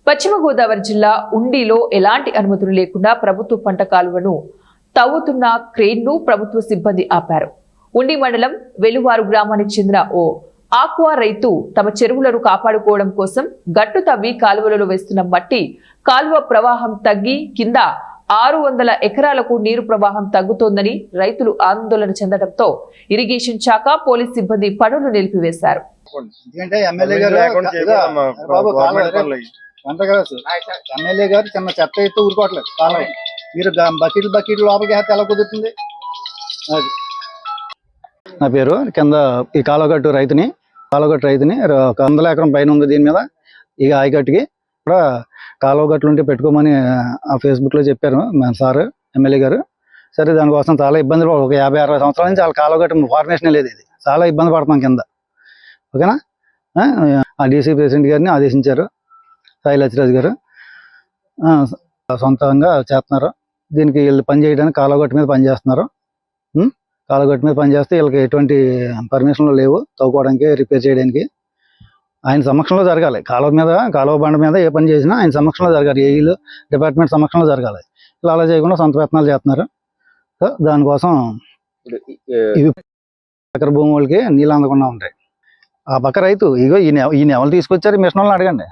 పశ్చిమ గోదావరి జిల్లా ఉండిలో ఎలాంటి అనుమతులు లేకుండా ప్రభుత్వ పంట కాలువను తవ్వుతున్న క్రేన్ను ప్రభుత్వ సిబ్బంది ఆపారు. ఉండి మండలం వెలువారు గ్రామానికి చెందిన ఓ ఆక్వా రైతు తమ చెరువులను కాపాడుకోవడం కోసం గట్టు తవ్వి కాలువలలో వేస్తున్న మట్టి కాలువ ప్రవాహం తగ్గి కింద 600 ఎకరాలకు నీరు ప్రవాహం తగ్గుతోందని రైతులు ఆందోళన చెందడంతో ఇరిగేషన్ శాఖ పోలీస్ సిబ్బంది పనులు నిలిపివేశారు. ఎమ్మెల్యే గారు చిన్న చెత్త అయితే ఊరుకోవట్లేదు. కాలం మీరు బకెట్లు లోపలికి వేస్తే ఎలా కుదురుతుంది? నా పేరు కింద ఈ కాలువగట్టు రైతుని ఒక 100 ఎకరం పైన ఉంది. దీని మీద ఇక ఆయకట్టుకి కూడా కాలువగట్లు ఉంటే పెట్టుకోమని ఆ ఫేస్బుక్లో చెప్పారు మన సార్ ఎమ్మెల్యే గారు. సరే దానికోసం చాలా ఇబ్బందులు, ఒక 50-60 సంవత్సరాల నుంచి వాళ్ళ కాలువగట్టు ఫార్మేషన్ లేదు. ఇది చాలా ఇబ్బంది పడుతున్నాం కింద. ఓకేనా? ఆ డీసీ ప్రెసిడెంట్ గారిని ఆదేశించారు సాయి లచ్చిరాజు గారు. సొంతంగా చేస్తున్నారు. దీనికి వీళ్ళు పని చేయడానికి కాలువగట్టు మీద పనిచేస్తున్నారు. కాలువగట్టు మీద పనిచేస్తే వీళ్ళకి ఎటువంటి పర్మిషన్లు లేవు తవ్వుకోవడానికి, రిపేర్ చేయడానికి. ఆయన సమక్షంలో జరగాలి. కాలువ బండ మీద ఏ పని చేసినా ఆయన సమక్షంలో జరగాలి. ఏఈలు డిపార్ట్మెంట్ సమక్షంలో జరగాలి. ఇలా అలా చేయకుండా సొంత ప్రయత్నాలు చేస్తున్నారు. సో దానికోసం ఇవి ఎకర భూమి వాళ్ళకి నీళ్ళు అందకుండా ఉంటాయి. ఆ పక్క రైతు ఈయన ఎవరు తీసుకొచ్చారు? మిషన్ వాళ్ళని అడగండి.